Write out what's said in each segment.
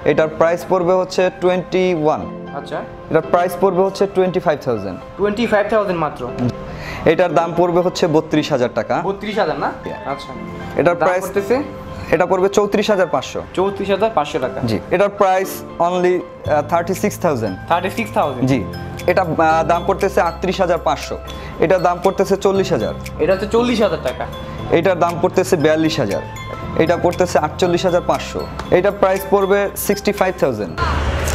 এটার প্রাইস পড়বে হচ্ছে 21। আচ্ছা, এটার প্রাইস পড়বে হচ্ছে 25,000। 25,000 মাত্র। এটার দাম পড়বে হচ্ছে 32,000 টাকা। 32,000 না? আচ্ছা, এটার প্রাইস করতেছে এটা পড়বে 34,500। 34,500 টাকা। জি, এটার প্রাইস অনলি 36,000। 36,000। জি, এটা দাম পড়তেছে 38,500। এটার দাম পড়তেছে 40,000। এটা হচ্ছে 40,000 টাকা। এটার দাম পড়তেছে 42,000। এটা পড়তেছে 48,500। এটার প্রাইস পড়বে 65,000।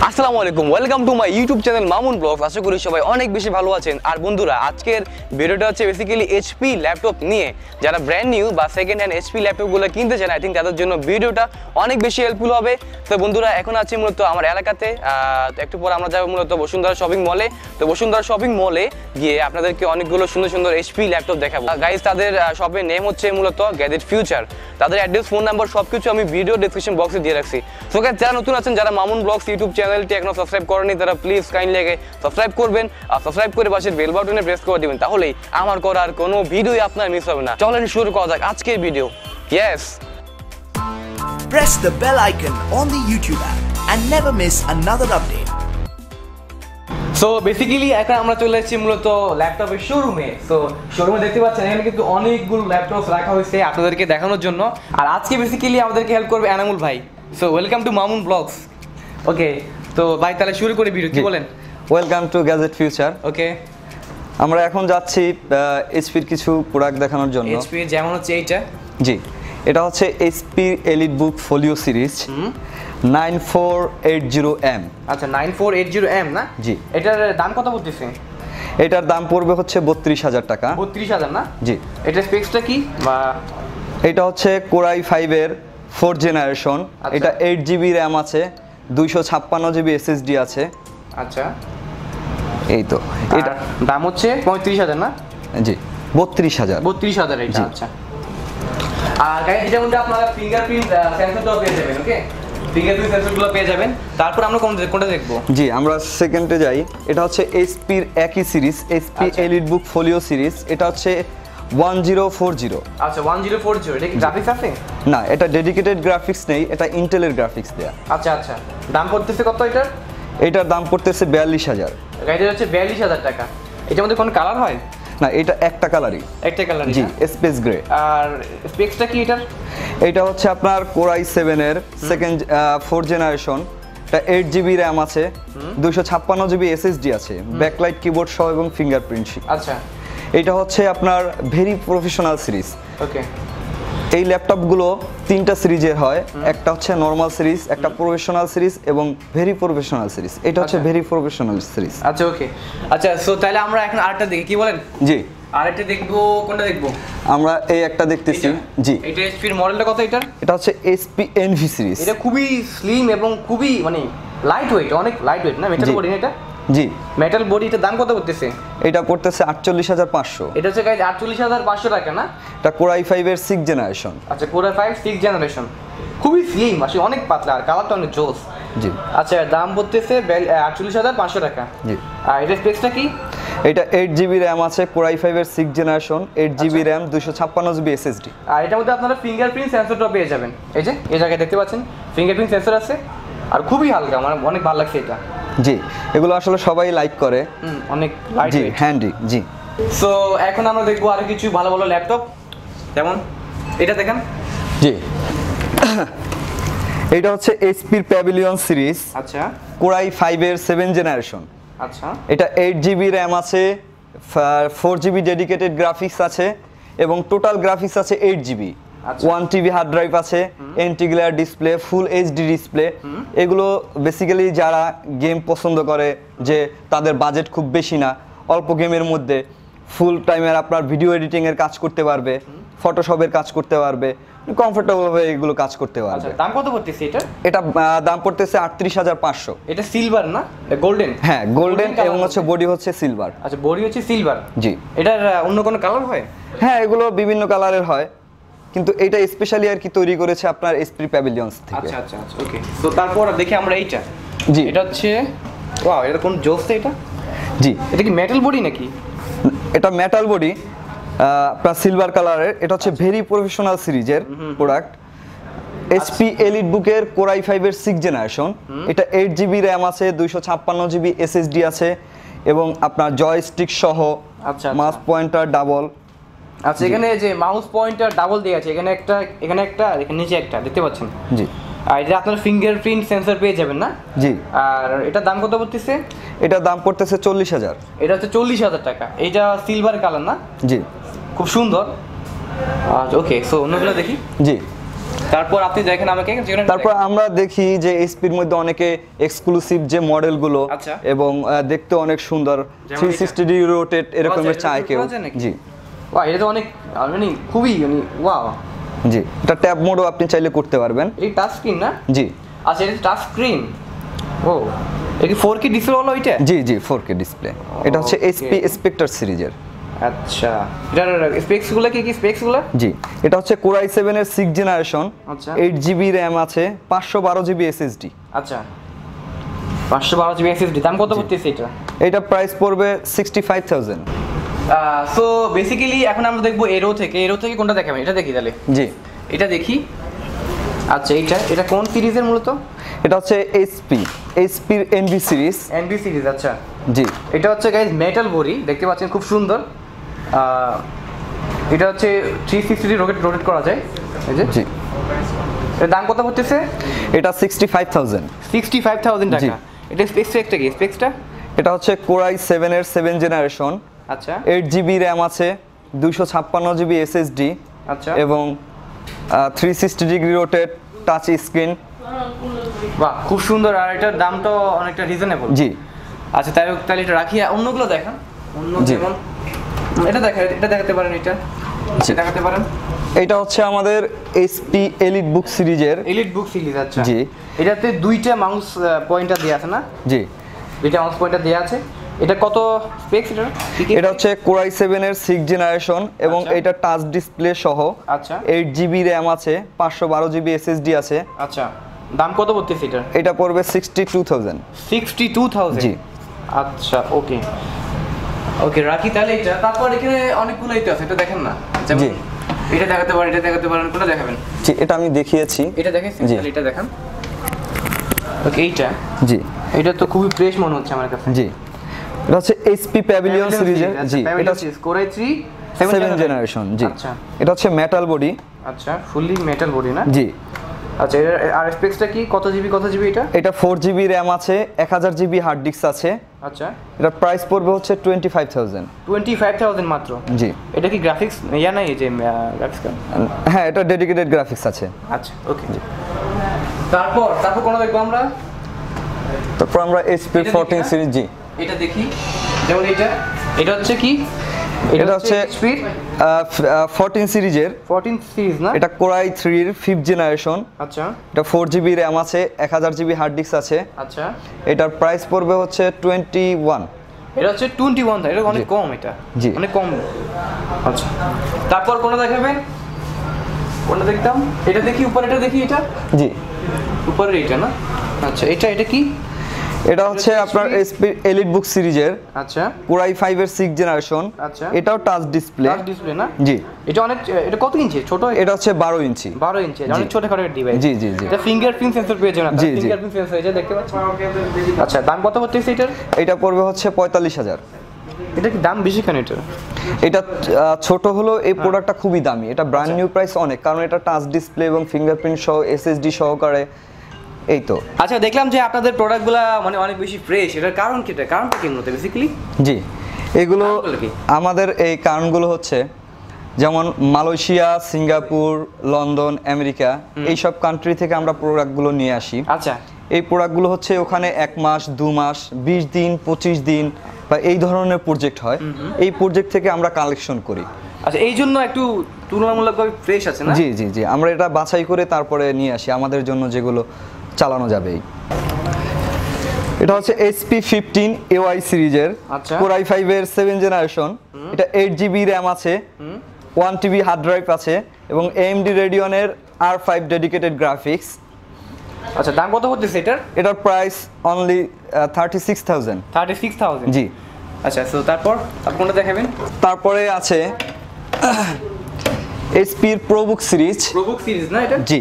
আসসালামু আলাইকুম, welcome to my YouTube channel Mamun vlogs. আশা করি সবাই অনেক বেশি ভালো আছেন। আর বন্ধুরা, আজকের ভিডিওটা হচ্ছে বেসিক্যালি এইচপি ল্যাপটপ নিয়ে। যারা ব্র্যান্ড নিউ বা সেকেন্ড হ্যান্ড এইচপি ল্যাপটপগুলো কিনতে চান, আই থিঙ্ক তাদের জন্য ভিডিওটা অনেক বেশি হেল্পফুল হবে। তো বন্ধুরা, এখন আছি মূলত আমার এলাকাতে। একটু পর আমরা যাবো মূলত বসুন্ধরা শপিং মলে। তো বসুন্ধরা শপিং মলে গিয়ে আপনাদেরকে অনেকগুলো সুন্দর সুন্দর এইচপি ল্যাপটপ দেখাবো। গাইজ, তাদের শপের নেম হচ্ছে মূলত গ্যাজেট ফিউচার। তাদের অ্যাড্রেস, ফোন নাম্বার সবকিছু আমি ভিডিও ডেসক্রিপশন বক্সে দিয়ে রাখছি। তো গাইজ, যারা নতুন আছেন, যারা মামুন ব্লগস ইউটিউব চ্যানেলটি এখনো সাবস্ক্রাইব করেনি, তারা প্লিজ কাইন্ডলি সাবস্ক্রাইব করবেন। আর সাবস্ক্রাইব করে পাশের বেল বাটনে প্রেস করে দিবেন, তাহলেই আমার করার কোনো ভিডিওই আপনার মিস হবে না। চলেন শুরু করা যাক আজকের video. Yes, press the bell icon on the YouTube app and never miss another update. So basically এখন আমরা চলে এসেছি মূলত ল্যাপটপের শোরুমে। সো শোরুমে দেখতে পাচ্ছেন এখানে কিন্তু অনেকগুলো ল্যাপটপ রাখা হয়েছে আপনাদেরকে দেখানোর জন্য। আর আজকে বেসিক্যালি আমাদেরকে হেল্প করবে এনামুল ভাই। So welcome to Mamun vlogs. Okay, তো ভাই তাহলে শুরু করে ভিডিও, কি বলেন? Welcome to gadget future. Okay, আমরা এখন যাচ্ছি এইচপির কিছু প্রোডাক্ট দেখানোর জন্য। এইচপি যেমন হচ্ছে এইটা। জি, এটা হচ্ছে এইচপি এলিট বুক ফোলিও সিরিজ 9480M। আচ্ছা, 9480M না? জি। এটার দাম কত পড়তেছে? এটার দাম পড়বে হচ্ছে 32,000 টাকা। 32,000 না? জি। এটার স্পেক্সটা কি? বা এটা হচ্ছে কোরাই 5 এর 4th জেনারেশন। এটা 8GB র্যাম আছে, 256GB SSD আছে। আচ্ছা, এই তো। এটা দাম হচ্ছে 35,000 না? জি, 32,000। 32,000 এটা। আচ্ছা, আর গাইস এটার মধ্যে আপনারা ফিঙ্গারপ্রিন্ট সেন্সরটাও পেয়ে যাবেন। ওকে, ফিঙ্গারপ্রিন্ট সেন্সরগুলো পেয়ে যাবেন। তারপর আমরা কোনটা দেখব? জি, আমরা সেকেন্ডে যাই। এটা হচ্ছে এইচপির একই সিরিজ, এইচপি এলিট বুক ফোলিও সিরিজ। এটা হচ্ছে 1040। আচ্ছা, 1040। এটা কি গ্রাফিক্স আছে? না, এটা ডেডিকেটেড গ্রাফিক্স নেই, এটা ইন্টেলের গ্রাফিক্স দেয়া। আচ্ছা আচ্ছা, দাম পড়তেছে কত এটার? এটার দাম পড়তেছে 42,000। গাইস এটা হচ্ছে 42,000 টাকা। এটার মধ্যে কোন কালার হয়? না, এটা একটা কালারই। একটা কালারই? জি, স্পেস গ্রে। আর স্পেক্সটা কি এটার? এটা হচ্ছে আপনার কোরাই 7 এর 4th জেনারেশন। এটা 8GB র্যাম আছে, 256GB SSD আছে, ব্যাকলাইট কিবোর্ড সহ এবং ফিঙ্গারপ্রিন্ট। আচ্ছা, এটা হচ্ছে আপনার ভেরি প্রফেশনাল সিরিজ। ওকে। এই ল্যাপটপগুলো 3টা সিরিজের হয়, একটা হচ্ছে নরমাল সিরিজ, একটা প্রফেশনাল সিরিজ এবং ভেরি প্রফেশনাল সিরিজ। এটা হচ্ছে ভেরি প্রফেশনাল সিরিজ। আচ্ছা, ওকে। আচ্ছা, সো তাহলে আমরা এখন আরেকটা দেখি, কি বলেন? জি, আরেকটা দেখবো। কোনটা দেখবো? আমরা এই একটা দেখতেছি। জি, এটা এইচপির মডেলটা কত এটার? এটা হচ্ছে এইচপি এনভি সিরিজ। এটা খুবই স্লিম এবং খুবই মানে লাইট ওয়েট, অনেক লাইট ওয়েট না? মেটাল বডি না এটা? জি, মেটাল বডি। এটার দাম কত পড়তেছে? এটা পড়তেছে 48,500। এটা হচ্ছে গাইস 48,500 টাকা না? এটা কোরাই 5 এর 6th জেনারেশন। আচ্ছা, কোরাই 5 6th জেনারেশন। খুবই স্লিম, আসলে অনেক পাতলা, আর কালারটা অনেক জোস। জি। আচ্ছা, দাম পড়তেছে 48,500 টাকা। জি। আর এটার স্পেক্সটা কি? এটা 8GB র্যাম আছে, কোরাই 5 এর 6th generation, 8GB RAM, 256GB SSD। আর এটার মধ্যে আপনারা ফিঙ্গারপ্রিন্ট সেন্সরটা পেয়ে যাবেন। এই যে এই জায়গায় দেখতে পাচ্ছেন ফিঙ্গারপ্রিন্ট সেন্সর আছে, আর খুবই হালকা, মানে অনেক ভালো লাগছে এটা। জি, এগুলো আসলে সবাই লাইক করে। অনেক লাইট জি, ওয়েট, হ্যান্ডি। জি। সো এখন আমরা দেখবো আরো কিছু ভালো ভালো ল্যাপটপ। যেমন এটা দেখেন। জি, এটা হচ্ছে এইচপির প্যাভিলিয়ন সিরিজ। আচ্ছা, কোরাই 5 এর 7th জেনারেশন। আচ্ছা। এটা 8GB র্যাম আছে, 4GB ডেডিকেটেড গ্রাফিক্স আছে এবং টোটাল গ্রাফিক্স আছে 8GB। 1TB হার্ড ড্রাইভ আছে, এন্টিগ্লেয়ার ডিসপ্লে, ফুল এইচডি ডিসপ্লে। এগুলো বেসিক্যালি যারা গেম পছন্দ করে, যে তাদের বাজেট খুব বেশি না, অল্প গেমের মধ্যে ফুল টাইমের আপনার ভিডিও এডিটিং এর কাজ করতে পারবে, ফটোশপের কাজ করতে পারবে, কমফোর্টেবল ভাবে এগুলো কাজ করতে পারবে। আচ্ছা, দাম কত পড়তেছে এটা? এটা দাম পড়তেছে 38,500। এটা সিলভার না গোল্ডেন? হ্যাঁ, গোল্ডেন এবং হচ্ছে বডি হচ্ছে সিলভার। আচ্ছা, বডি হচ্ছে সিলভার। জি। এটার অন্য কোনো কালার হয়? হ্যাঁ, এগুলো বিভিন্ন কালারের হয়, কিন্তু এটা স্পেশালি আর কি তৈরি করেছে আপনার এইচপি প্যাভিলিয়নস থেকে। আচ্ছা আচ্ছা আচ্ছা, ওকে। তো তারপর দেখি আমরা এইটা। জি। এটা হচ্ছে ওয়াও, এটা কোন জোস এটা? জি। এটা কি মেটাল বডি নাকি? এটা মেটাল বডি, আপনার সিলভার কালারের। এটা হচ্ছে ভেরি প্রফেশনাল সিরিজের প্রোডাক্ট। এইচপি এলিট বুকের কোর i5 এর 6 জেনারেশন। এটা 8GB র্যাম আছে, 256GB SSD আছে এবং আপনার জয়স্টিক সহ আচ্ছা মাউস পয়েন্টার ডাবল। আচ্ছা এখানে যে মাউস পয়েন্টার ডাবল দেওয়া আছে, এখানে একটা আর এখানে নিচে একটা দেখতে পাচ্ছেন। জি। আর এটা আপনার ফিঙ্গারপ্রিন্ট সেন্সর পেয়ে যাবেন না? জি। আর এটা দাম কত পড়তেছে? এটা দাম পড়তেছে 40,000। এটা হচ্ছে 40,000 টাকা। এটা সিলভার কালার না? জি। খুব সুন্দর। আচ্ছা ওকে, সো অন্যগুলো দেখি। জি। তারপর আপনি দেখেন আমাকে। তারপর আমরা দেখি যে এইচপির মধ্যে অনেকে এক্সক্লুসিভ যে মডেলগুলো আচ্ছা। এবং দেখতে অনেক সুন্দর 360 ডিগ্রি রোটেট এরকমের চায় কেউ। জি। ওয়া এটা তো অনেক মানে খুবই ওয়াও। জি, এটা ট্যাব মোডও আপনি চাইলে করতে পারবেন। এই টাচ স্ক্রিন না? জি। আচ্ছা এটা টাচ স্ক্রিন। ও এটা কি 4K ডিসপ্লে হলো এটা? জি জি 4K ডিসপ্লে। এটা হচ্ছে এইচপি স্পেক্টার সিরিজের। আচ্ছা এটার স্পেক্স গুলো কি স্পেক্স গুলো? জি, এটা হচ্ছে কোর i7 এর 6 জেনারেশন। আচ্ছা। 8GB র্যাম আছে, 512GB SSD। আচ্ছা 512GB SSD। দাম কত পড়তেছে এটা? এটা প্রাইস পড়বে 65,000। সো বেসিক্যালি এখন আমরা দেখবো এরো থেকে কোনটা দেখাবেন? এটা দেখি তাহলে। জি। এটা দেখি। আচ্ছা এটা কোন সিরিজের মূলত? এটা হচ্ছে এইচপির NV সিরিজ। NV series. আচ্ছা জি। এটা হচ্ছে গাইস মেটাল বডি, দেখতে পাচ্ছেন খুব সুন্দর। এটা হচ্ছে 360 রোটেট করা যায়। এই যে। জি। এর দাম কত পড়তেছে? এটা 65,000। 65,000 জি। টাকা। এটা স্পেক্সটা কি? স্পেক্সটা এটা হচ্ছে কোর i7 এর 7 জেনারেশন। আচ্ছা 8GB র্যাম আছে, 256GB SSD আচ্ছা এবং 360 ডিগ্রি রোটেট টাচ স্ক্রিন। বাহ খুব সুন্দর। আর এটার দামটা অনেকটা রিজনেবল। জি। আচ্ছা তাহলে এটা রাখি। অন্যগুলো দেখান। অন্য জি। যেমন এটা দেখাতে পারেন। এটা দেখাতে পারেন। এটা হচ্ছে আমাদের এইচপি এলিট বুক সিরিজের। এলিট বুক সিরিজ। আচ্ছা জি। এটাতে দুইটা মাউস পয়েন্টার দেওয়া আছে না? জি। দুইটা মাউস পয়েন্টার দেওয়া আছে। এটা কত স্পেক্স এটা? এটা হচ্ছে কোর i7 এর 6 জেনারেশন এবং আচ্ছা। এটা টাচ ডিসপ্লে সহ। আচ্ছা 8GB র্যাম আছে, 512GB SSD আছে। আচ্ছা দাম কত পড়তেছে এটা? এটা পড়বে 62,000। 62,000। জি। আচ্ছা ওকে রাখি তাহলে এটা। তারপর এখানে অনেকগুলো এটা আছে, এটা দেখেন না? যেমন জি। এটা দেখাতে পারেন। কোনটা দেখাবেন? জি, এটা আমি দেখিয়েছি। এটা দেখাইছেন? জি। তাহলে এটা দেখান। ওকে এইটা। জি। এটা তো খুবই ফ্রেশ মনে হচ্ছে আমার কাছে। জি। এটা হচ্ছে এইচপি প্যাভিলিয়ন সিরিজের। জি। এটা কোর i3 7 জেনারেশন। জি। আচ্ছা এটা হচ্ছে মেটাল বডি। আচ্ছা ফুললি মেটাল বডি না? জি। আচ্ছা আর স্পেক্সটা কি? কত জিবি এটা? এটা 4GB র্যাম আছে, 1000GB হার্ড ডিস্ক আছে। আচ্ছা এটা প্রাইস পড়বে হচ্ছে 25,000। 25,000 মাত্র? জি। এটা কি গ্রাফিক্স নাই এই যে গ্রাফিক্স কার্ড? হ্যাঁ, এটা ডেডিকেটেড গ্রাফিক্স আছে। আচ্ছা ওকে। তারপর কোন দেখবো আমরা? তারপর আমরা এইচপি 14 সিরিজ। জি। এটা দেখি। যেমন এটা হচ্ছে কি? এটা হচ্ছে HP 14 সিরিজের। 14 সিরিজ না? এটা কোর i3 এর 5th জেনারেশন। আচ্ছা এটা 4GB র্যাম আছে, 1000GB হার্ড ডিস্ক আছে। আচ্ছা এটার প্রাইস পড়বে হচ্ছে 21। এটা হচ্ছে 21। এটা অনেক জি। কম। এটা জি। অনেক কম। আচ্ছা তারপর কোনটা দেখাবেন? কোনটা দেখতাম? এটা দেখি, উপরেটা দেখি। এটা জি। উপরের এটা না? আচ্ছা এটা কি? এটা হচ্ছে আপনার এইচপি এলিট বুক সিরিজের। আচ্ছা কোর i5 এর 6 জেনারেশন। আচ্ছা এটাও টাচ ডিসপ্লে। টাচ ডিসপ্লে না? জি। এটা কত ইঞ্চি? ছোট? এটা হচ্ছে 12 ইঞ্চি। 12 ইঞ্চি। অনেক ছোটখাটো ডিভাইস। জি জি জি। এটা ফিঙ্গারপ্রিন্ট সেন্সর পেয়ে যাবেন। জি, জি। ফিঙ্গারপ্রিন্ট সেন্সর এটা দেখতে পাচ্ছেন। আচ্ছা দাম কত পড়তেছে এটার? এটা পড়বে হচ্ছে 45,000। এটা কি দাম বেশি কেন এটা? এটা ছোট হলো, এই প্রোডাক্টটা খুবই দামি। এটা ব্র্যান্ড নিউ প্রাইস অনেক, কারণ এটা টাচ ডিসপ্লে এবং ফিঙ্গারপ্রিন্ট সহ SSD সহকারে। এই তো। আচ্ছা দেখলাম যে আপনাদের প্রোডাক্টগুলো মানে অনেক বেশি ফ্রেশ। এটার কারণটা কি মূলত বেসিক্যালি? জি, এগুলো কারণগুলো কি? আমাদের এই কারণগুলো হচ্ছে যেমন মালয়েশিয়া, সিঙ্গাপুর, লন্ডন, আমেরিকা এইসব কান্ট্রি থেকে আমরা প্রোডাক্টগুলো নিয়ে আসি। আচ্ছা এই প্রোডাক্টগুলো হচ্ছে ওখানে 1 মাস, 2 মাস, 20 দিন, 25 দিন বা এই ধরনের প্রজেক্ট হয়। এই প্রজেক্ট থেকে আমরা কালেকশন করি। আচ্ছা এই জন্য একটু তুলনামূলকভাবে ফ্রেশ আছে না? জি জি জি, আমরা এটা বাছাই করে তারপরে নিয়ে আসি আমাদের জন্য যেগুলো চালানো যাবে। এটা হচ্ছে এইচপি 15 AY সিরিজের। আচ্ছা কোর i5 এর 7 জেনারেশন। এটা 8GB র্যাম আছে, 1TB হার্ড ড্রাইভ আছে এবং AMD Radeon-এর R5 ডেডিকেটেড গ্রাফিক্স। আচ্ছা দাম কত পড়তেছে এটার? এটার প্রাইস অনলি 36,000। 36,000। জি। আচ্ছা সো তারপর কোনটা দেখাবেন? তারপরে আছে এইচপির প্রোবুক সিরিজ। প্রোবুক সিরিজ না এটা? জি।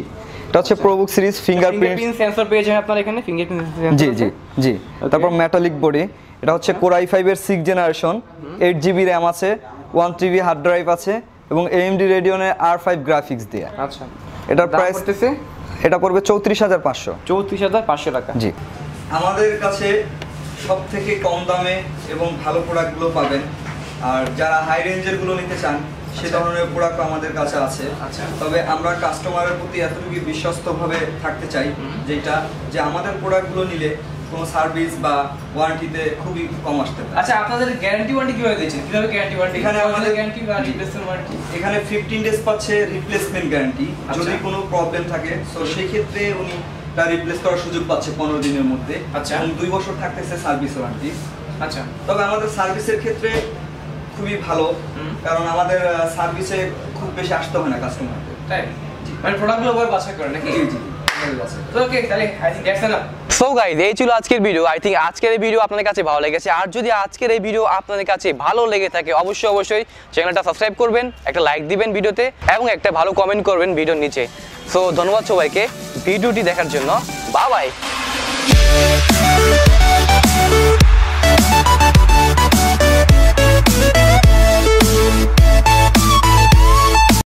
এটা হচ্ছে প্রোবুক সিরিজ ফিঙ্গারপ্রিন্ট সেন্সর পেয়ে যাবেন আপনারা এখানে, ফিঙ্গারপ্রিন্ট সেন্সর। জি জি জি। তারপর মেটালিক বডি, এটা হচ্ছে কোর i5 এর 6th জেনারেশন, 8GB র্যাম আছে, 1TB হার্ড ড্রাইভ আছে এবং AMD Radeon-এর R5 গ্রাফিক্স দিয়ে। আচ্ছা, এটার দাম প্রাইস পড়তেছে এটা পড়বে 34,500। 34,500 টাকা। জি। আমাদের কাছে সবথেকে কম দামে এবং ভালো প্রোডাক্টগুলো পাবেন। আর যারা হাই রেঞ্জের গুলো নিতে চান সে ধরনের প্রোডাক্ট আমাদের কাছে আছে। তবে আমরা কাস্টমারের প্রতি এতটুকু বিশ্বস্তভাবে থাকতে চাই যেটা যে আমাদের প্রোডাক্টগুলো নিলে কোনো সার্ভিস বা ওয়ারেন্টিতে খুবই কম আসতে পারে। আচ্ছা, আপনাদের গ্যারান্টি ওয়ারেন্টি কিভাবে দিচ্ছেন? কিভাবে গ্যারান্টি ওয়ারেন্টি? এখানে আমাদের গ্যারান্টি বা রিপ্লেসমেন্ট ওয়ারেন্টি এখানে 15 ডেজ পাচ্ছে রিপ্লেসমেন্ট গ্যারান্টি। যদি কোনো প্রবলেম থাকে তো সেই ক্ষেত্রে উনি তা রিপ্লেস করার সুযোগ পাচ্ছে 15 দিনের মধ্যে। আচ্ছা। এবং 2 বছর থাকতেছে সার্ভিস ওয়ারেন্টি। আচ্ছা, তবে আমাদের সার্ভিসের ক্ষেত্রে খুবই ভালো, কারণ আমাদের সার্ভিসে খুব বেশি আসতে হয় না কাস্টমারদের। তাই মানে প্রোডাক্টগুলো ওভার বাছাই করে নাকি? জি জি। তো ওকে, তাহলে I thing that's enough. So guys, এই ছিল আজকের ভিডিও। আই থিঙ্ক আজকের এই ভিডিও আপনাদের কাছে ভালো লেগেছে। আর যদি আজকের এই ভিডিও আপনাদের কাছে ভালো লেগে থাকে অবশ্যই চ্যানেলটা সাবস্ক্রাইব করবেন, একটা লাইক দিবেন ভিডিওতে এবং একটা ভালো কমেন্ট করবেন ভিডিওর নিচে। সো ধন্যবাদ সবাইকে ভিডিওটি দেখার জন্য। Bye bye.